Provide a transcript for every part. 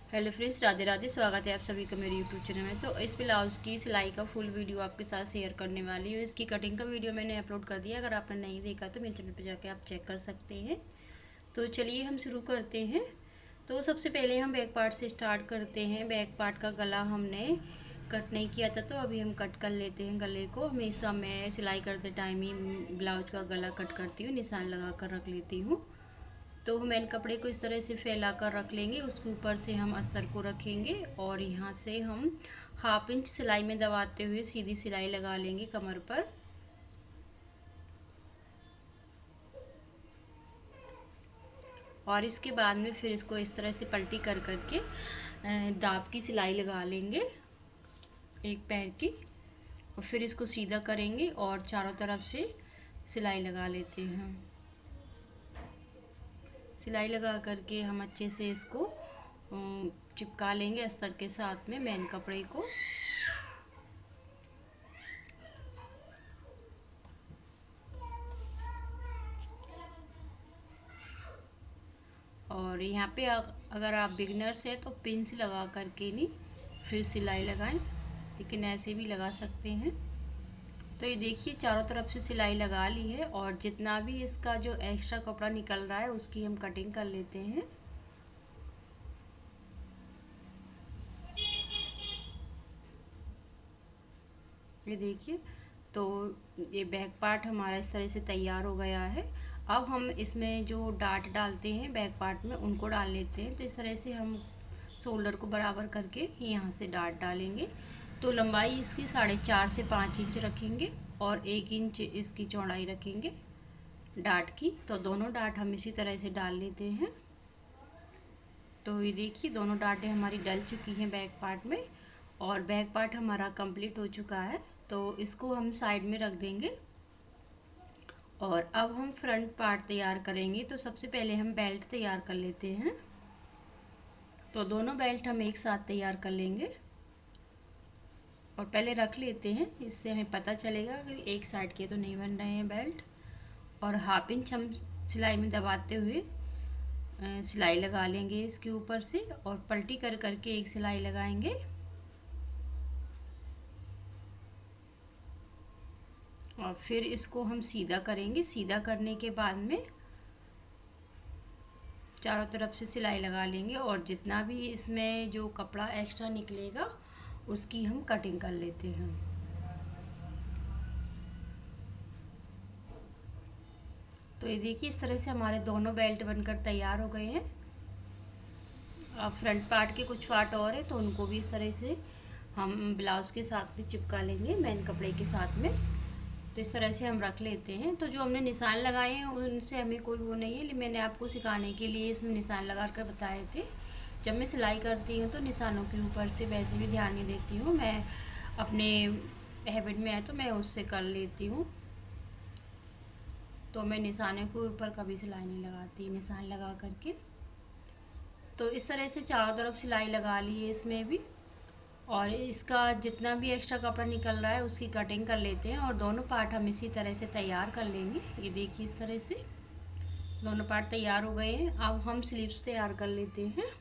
Hello friends, Radhe Radhe. स्वागत है आप सभी का मेरे यूट्यूब चैनल में। तो इस ब्लाउज की सिलाई का फुल वीडियो आपके साथ शेयर करने वाली हूँ। इसकी कटिंग का वीडियो मैंने अपलोड कर दिया, अगर आपने नहीं देखा तो मेरे चैनल पर जाकर आप चेक कर सकते हैं। तो चलिए हम शुरू करते हैं। तो सबसे पहले हम बैक पार्ट से स्टार्ट करते हैं। बैक पार्ट का गला हमने कट नहीं किया था, तो अभी हम कट कर लेते हैं गले को। हमेशा मैं सिलाई करते टाइम ही ब्लाउज का गला कट करती हूँ, निशान लगा कर रख लेती हूँ। तो मैन कपड़े को इस तरह से फैला कर रख लेंगे, उसके ऊपर से हम अस्तर को रखेंगे और यहाँ से हम 1/2 इंच सिलाई में दबाते हुए सीधी सिलाई लगा लेंगे कमर पर। और इसके बाद में फिर इसको इस तरह से पलटी कर करके दाब की सिलाई लगा लेंगे एक पैर की, और फिर इसको सीधा करेंगे और चारों तरफ से सिलाई लगा लेते हैं। सिलाई लगा करके हम अच्छे से इसको चिपका लेंगे अस्तर के साथ में मैन कपड़े को। और यहाँ पे अगर आप बिगिनर्स हैं तो पिंस लगा करके नहीं फिर सिलाई लगाएं, लेकिन ऐसे भी लगा सकते हैं। तो ये देखिए चारों तरफ से सिलाई लगा ली है, और जितना भी इसका जो एक्स्ट्रा कपड़ा निकल रहा है उसकी हम कटिंग कर लेते हैं। ये देखिए, तो ये बैक पार्ट हमारा इस तरह से तैयार हो गया है। अब हम इसमें जो डाट डालते हैं बैक पार्ट में उनको डाल लेते हैं। तो इस तरह से हम शोल्डर को बराबर करके यहाँ से डाट डालेंगे। तो लंबाई इसकी 4.5 से 5 इंच रखेंगे और 1 इंच इसकी चौड़ाई रखेंगे डाट की। तो दोनों डाट हम इसी तरह से डाल लेते हैं। तो ये देखिए दोनों डाटें हमारी डल चुकी हैं बैक पार्ट में, और बैक पार्ट हमारा कंप्लीट हो चुका है। तो इसको हम साइड में रख देंगे। और अब हम फ्रंट पार्ट तैयार करेंगे। तो सबसे पहले हम बेल्ट तैयार कर लेते हैं। तो दोनों बेल्ट हम एक साथ तैयार कर लेंगे और पहले रख लेते हैं, इससे हमें पता चलेगा कि एक साइड के तो नहीं बन रहे हैं बेल्ट। और 1/2 इंच हम सिलाई में दबाते हुए सिलाई लगा लेंगे इसके ऊपर से, और पलटी कर करके एक सिलाई लगाएंगे। और फिर इसको हम सीधा करेंगे। सीधा करने के बाद में चारों तरफ से सिलाई लगा लेंगे, और जितना भी इसमें जो कपड़ा एक्स्ट्रा निकलेगा उसकी हम कटिंग कर लेते हैं। तो ये देखिए इस तरह से हमारे दोनों बेल्ट बनकर तैयार हो गए हैं। अब फ्रंट पार्ट के कुछ पार्ट और है, तो उनको भी इस तरह से हम ब्लाउज के साथ भी चिपका लेंगे मैन कपड़े के साथ में। तो इस तरह से हम रख लेते हैं। तो जो हमने निशान लगाए हैं उनसे हमें कोई वो नहीं है, लेकिन मैंने आपको सिखाने के लिए इसमें निशान लगा कर बताए थे। जब मैं सिलाई करती हूँ तो निशानों के ऊपर से वैसे भी ध्यान नहीं देती हूँ, मैं अपने हैबिट में है तो मैं उससे कर लेती हूँ। तो मैं निशानों के ऊपर कभी सिलाई नहीं लगाती निशान लगा करके। तो इस तरह से चारों तरफ सिलाई लगा ली है इसमें भी, और इसका जितना भी एक्स्ट्रा कपड़ा निकल रहा है उसकी कटिंग कर लेते हैं। और दोनों पार्ट हम इसी तरह से तैयार कर लेंगे। ये देखिए इस तरह से दोनों पार्ट तैयार हो गए हैं। अब हम स्लीव्स तैयार कर लेते हैं।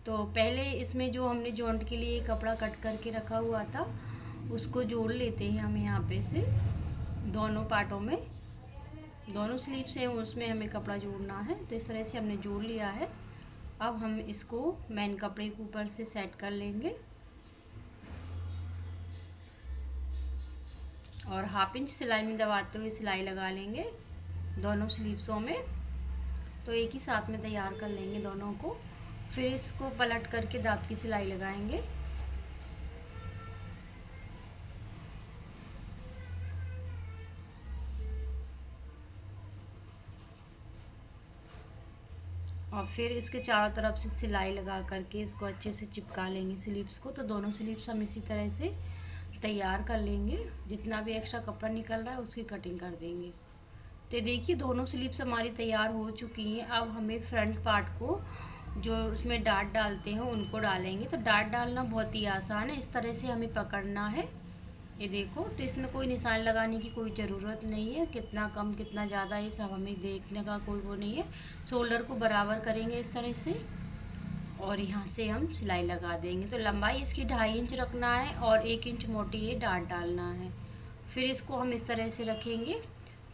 तो पहले इसमें जो हमने जॉइंट के लिए कपड़ा कट करके रखा हुआ था उसको जोड़ लेते हैं हम यहाँ पे से दोनों पार्टों में। दोनों स्लीव्स हैं उसमें हमें कपड़ा जोड़ना है। तो इस तरह से हमने जोड़ लिया है। अब हम इसको मैन कपड़े के ऊपर से सेट कर लेंगे और 1/2 इंच सिलाई में दबाते हुए सिलाई लगा लेंगे दोनों स्लीव्सों में। तो एक ही साथ में तैयार कर लेंगे दोनों को। फिर इसको पलट करके दाब की सिलाई लगाएंगे। और फिर इसके चारों तरफ से सिलाई लगा करके इसको अच्छे से चिपका लेंगे स्लीव्स को। तो दोनों स्लीव्स हम इसी तरह से तैयार कर लेंगे। जितना भी एक्स्ट्रा कपड़ा निकल रहा है उसकी कटिंग कर देंगे। तो देखिए दोनों स्लीव्स हमारी तैयार हो चुकी हैं। अब हमें फ्रंट पार्ट को जो उसमें डाट डालते हैं उनको डालेंगे। तो डाट डालना बहुत ही आसान है, इस तरह से हमें पकड़ना है ये देखो, तो इसमें कोई निशान लगाने की कोई ज़रूरत नहीं है, कितना कम कितना ज़्यादा ये सब हमें देखने का कोई वो नहीं है। शोल्डर को बराबर करेंगे इस तरह से और यहाँ से हम सिलाई लगा देंगे। तो लंबाई इसकी 2.5 इंच रखना है और 1 इंच मोटी ये डाट डालना है। फिर इसको हम इस तरह से रखेंगे।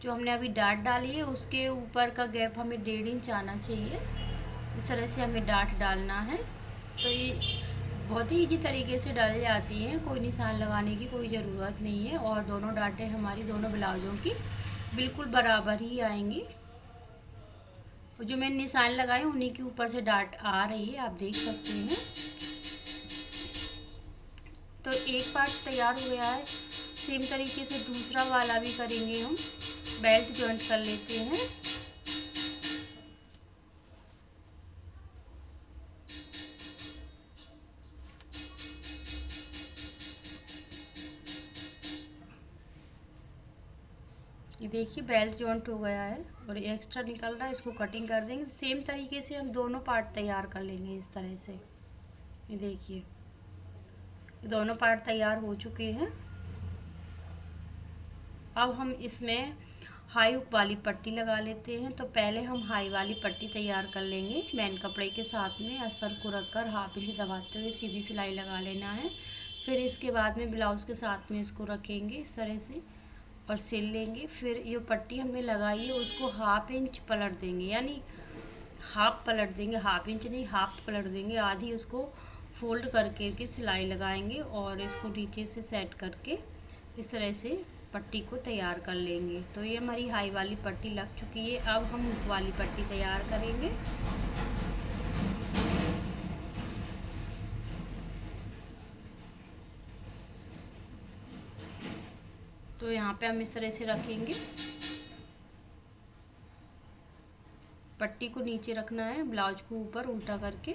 जो हमने अभी डाट डाली है उसके ऊपर का गैप हमें 1.5 इंच आना चाहिए। इस तरह से हमें डाट डालना है। तो ये बहुत ही ईजी तरीके से डल जाती हैं, कोई निशान लगाने की कोई ज़रूरत नहीं है और दोनों डाटें हमारी दोनों ब्लाउज़ों की बिल्कुल बराबर ही आएंगी। जो मैंने निशान लगाए उन्हीं के ऊपर से डाट आ रही है, आप देख सकते हैं। तो एक पार्ट तैयार हो गया है। सेम तरीके से दूसरा वाला भी करेंगे हम। बेल्ट जॉइंट कर लेते हैं। ये देखिए बेल्ट जॉइंट हो गया है और ये एक्स्ट्रा निकल रहा है, इसको कटिंग कर देंगे। सेम तरीके से हम दोनों पार्ट तैयार कर लेंगे इस तरह से। ये देखिए दोनों पार्ट तैयार हो चुके हैं। अब हम इसमें हाई हुक वाली पट्टी लगा लेते हैं। तो पहले हम हाई वाली पट्टी तैयार कर लेंगे। मेन कपड़े के साथ में अस्तर को रखकर 1/2 इंच दबाते हुए सीधी सिलाई लगा लेना है। फिर इसके बाद में ब्लाउज़ के साथ में इसको रखेंगे इस तरह से और सिल लेंगे। फिर ये पट्टी हमने लगाई है उसको 1/2 इंच पलट देंगे, यानी हाफ पलट देंगे, 1/2 इंच नहीं हाफ पलट देंगे। आधी उसको फोल्ड करके के सिलाई लगाएंगे और इसको नीचे से सेट करके इस तरह से पट्टी को तैयार कर लेंगे। तो ये हमारी हाई वाली पट्टी लग चुकी है। अब हम हुक वाली पट्टी तैयार करेंगे। तो यहाँ पे हम इस तरह से रखेंगे, पट्टी को नीचे रखना है, ब्लाउज को ऊपर उल्टा करके।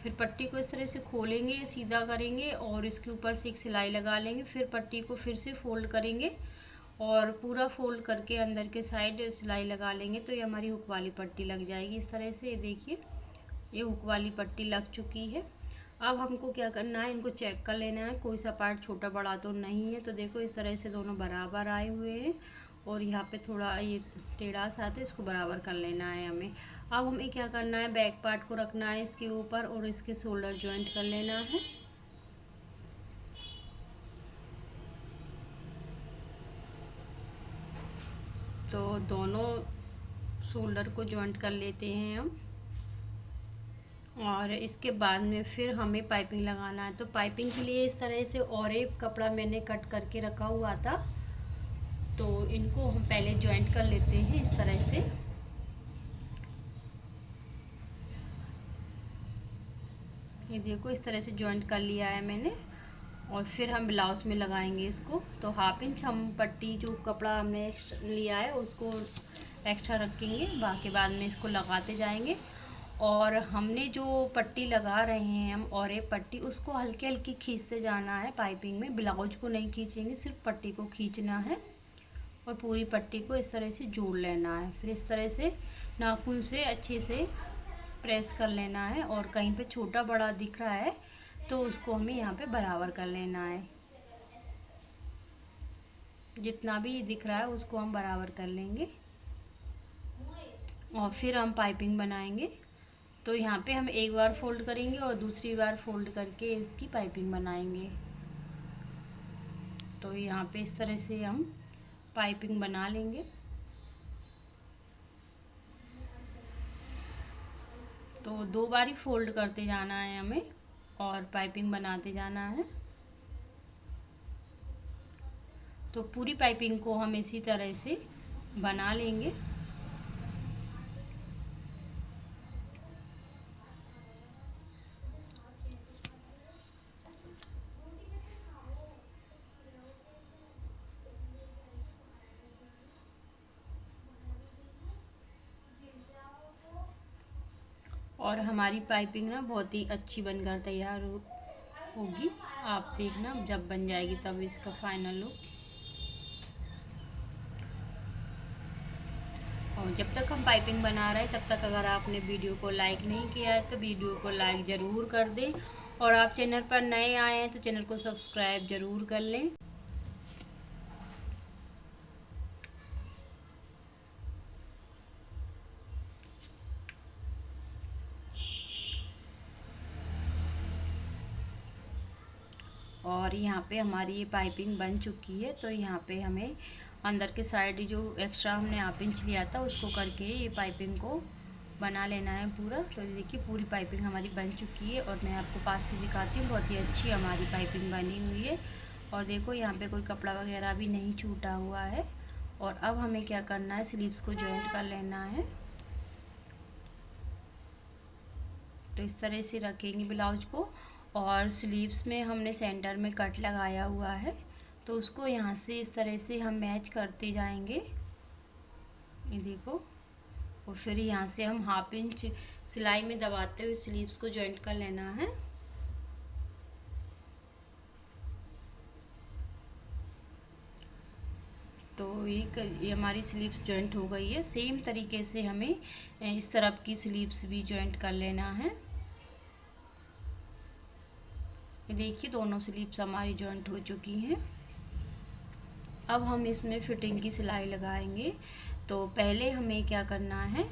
फिर पट्टी को इस तरह से खोलेंगे, सीधा करेंगे और इसके ऊपर से एक सिलाई लगा लेंगे। फिर पट्टी को फिर से फोल्ड करेंगे और पूरा फोल्ड करके अंदर के साइड सिलाई लगा लेंगे। तो ये हमारी हुक वाली पट्टी लग जाएगी इस तरह से। ये देखिए ये हुक वाली पट्टी लग चुकी है। अब हमको क्या करना है, इनको चेक कर लेना है कोई सा पार्ट छोटा बड़ा तो नहीं है। तो देखो इस तरह से दोनों बराबर आए हुए हैं और यहाँ पे थोड़ा ये टेढ़ा सा है तो इसको बराबर कर लेना है हमें। अब हमें क्या करना है, बैक पार्ट को रखना है इसके ऊपर और इसके शोल्डर जॉइंट कर लेना है। तो दोनों शोल्डर को जॉइंट कर लेते हैं हम और इसके बाद में फिर हमें पाइपिंग लगाना है। तो पाइपिंग के लिए इस तरह से और एक कपड़ा मैंने कट करके रखा हुआ था, तो इनको हम पहले जॉइंट कर लेते हैं इस तरह से। ये देखो इस तरह से जॉइंट कर लिया है मैंने और फिर हम ब्लाउज में लगाएंगे इसको। तो 1/2 इंच हम पट्टी जो कपड़ा हमने लिया है उसको एक्स्ट्रा रखेंगे, बाकी बाद में इसको लगाते जाएंगे। और हमने जो पट्टी लगा रहे हैं हम और एक पट्टी उसको हल्के हल्के खींचते जाना है पाइपिंग में, ब्लाउज को नहीं खींचेंगे, सिर्फ पट्टी को खींचना है और पूरी पट्टी को इस तरह से जोड़ लेना है। फिर इस तरह से नाखून से अच्छे से प्रेस कर लेना है और कहीं पे छोटा बड़ा दिख रहा है तो उसको हमें यहाँ पे बराबर कर लेना है। जितना भी दिख रहा है उसको हम बराबर कर लेंगे और फिर हम पाइपिंग बनाएंगे। तो यहाँ पे हम एक बार फोल्ड करेंगे और दूसरी बार फोल्ड करके इसकी पाइपिंग बनाएंगे। तो यहाँ पे इस तरह से हम पाइपिंग बना लेंगे। तो 2 बार ही फोल्ड करते जाना है हमें और पाइपिंग बनाते जाना है। तो पूरी पाइपिंग को हम इसी तरह से बना लेंगे। और हमारी पाइपिंग ना बहुत ही अच्छी बनकर तैयार होगी। आप देखना जब बन जाएगी तब इसका फाइनल लुक। और जब तक हम पाइपिंग बना रहे हैं तब तक अगर आपने वीडियो को लाइक नहीं किया है तो वीडियो को लाइक ज़रूर कर दें और आप चैनल पर नए आए हैं तो चैनल को सब्सक्राइब ज़रूर कर लें। और यहाँ पे हमारी ये पाइपिंग बन चुकी है। तो यहाँ पे हमें अंदर के साइड जो एक्स्ट्रा हमने हाफ इंच लिया था उसको करके ये पाइपिंग को बना लेना है पूरा। तो देखिए पूरी पाइपिंग हमारी बन चुकी है और मैं आपको पास से दिखाती हूँ। बहुत ही अच्छी हमारी पाइपिंग बनी हुई है और देखो यहाँ पे कोई कपड़ा वगैरह भी नहीं छूटा हुआ है। और अब हमें क्या करना है, स्लीव्स को जॉइंट कर लेना है। तो इस तरह से रखेंगे ब्लाउज को और स्लीव्स में हमने सेंटर में कट लगाया हुआ है तो उसको यहाँ से इस तरह से हम मैच करते जाएंगे, ये देखो। और फिर यहाँ से हम हाफ इंच सिलाई में दबाते हुए स्लीव्स को जॉइंट कर लेना है। तो ये हमारी स्लीव्स जॉइंट हो गई है। सेम तरीके से हमें इस तरफ की स्लीव्स भी जॉइंट कर लेना है। ये देखिए दोनों स्लीव्स हमारी जॉइंट हो चुकी हैं। अब हम इसमें फिटिंग की सिलाई लगाएंगे। तो पहले हमें क्या करना है,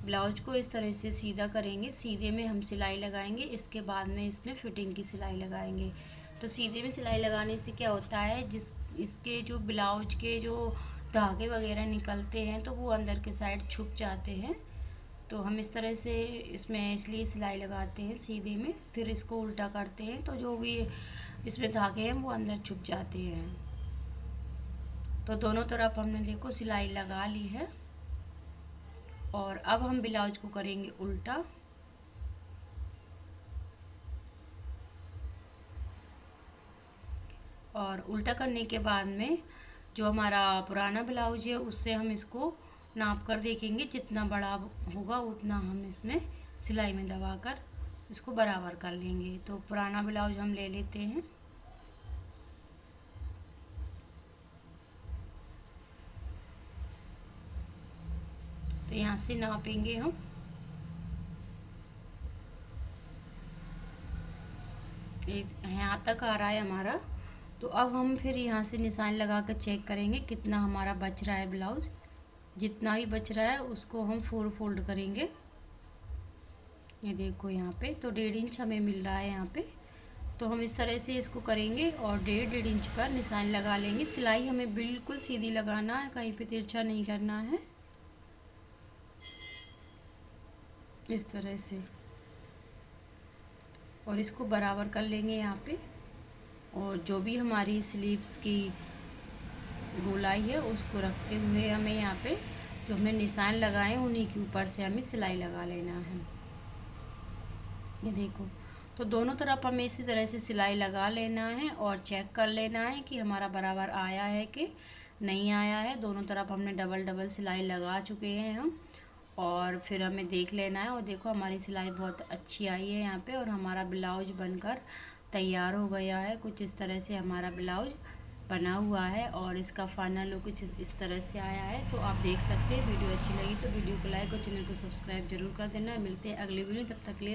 ब्लाउज को इस तरह से सीधा करेंगे, सीधे में हम सिलाई लगाएंगे, इसके बाद में इसमें फिटिंग की सिलाई लगाएंगे। तो सीधे में सिलाई लगाने से क्या होता है, इसके जो ब्लाउज के जो धागे वगैरह निकलते हैं तो वो अंदर के साइड छुप जाते हैं। तो हम इस तरह से इसमें इसलिए सिलाई लगाते हैं सीधे में, फिर इसको उल्टा करते हैं तो जो भी इसमें धागे हैं वो अंदर छुप जाते हैं। तो दोनों तरफ हमने देखो सिलाई लगा ली है और अब हम ब्लाउज को करेंगे उल्टा। और उल्टा करने के बाद में जो हमारा पुराना ब्लाउज है उससे हम इसको नाप कर देखेंगे, जितना बड़ा होगा उतना हम इसमें सिलाई में दबाकर इसको बराबर कर लेंगे। तो पुराना ब्लाउज हम ले लेते हैं। तो यहाँ से नापेंगे हम, यहाँ तक आ रहा है हमारा। तो अब हम फिर यहाँ से निशान लगा कर चेक करेंगे कितना हमारा बच रहा है ब्लाउज। जितना भी बच रहा है उसको हम 4 फोल्ड करेंगे। ये देखो यहाँ पे तो 1.5 इंच हमें मिल रहा है यहाँ पे। तो हम इस तरह से इसको करेंगे और 1.5 इंच पर निशान लगा लेंगे। सिलाई हमें बिल्कुल सीधी लगाना है, कहीं पे तिरछा नहीं करना है, इस तरह से। और इसको बराबर कर लेंगे यहाँ पे। और जो भी हमारी स्लीव्स की गोलाई है उसको रखते हुए हमें यहाँ पे जो हमने निशान लगाए उन्हीं के ऊपर से हमें सिलाई लगा लेना है। ये देखो तो दोनों तरफ हमें इसी तरह से सिलाई लगा लेना है और चेक कर लेना है कि हमारा बराबर आया है कि नहीं आया है। दोनों तरफ हमने डबल डबल सिलाई लगा चुके हैं हम। और फिर हमें देख लेना है और देखो हमारी सिलाई बहुत अच्छी आई है यहाँ पे और हमारा ब्लाउज बनकर तैयार हो गया है। कुछ इस तरह से हमारा ब्लाउज बना हुआ है और इसका फाइनल लुक कुछ इस तरह से आया है। तो आप देख सकते हैं। वीडियो अच्छी लगी तो वीडियो को लाइक और चैनल को सब्सक्राइब जरूर कर देना। मिलते हैं अगले वीडियो, तब तक के लिए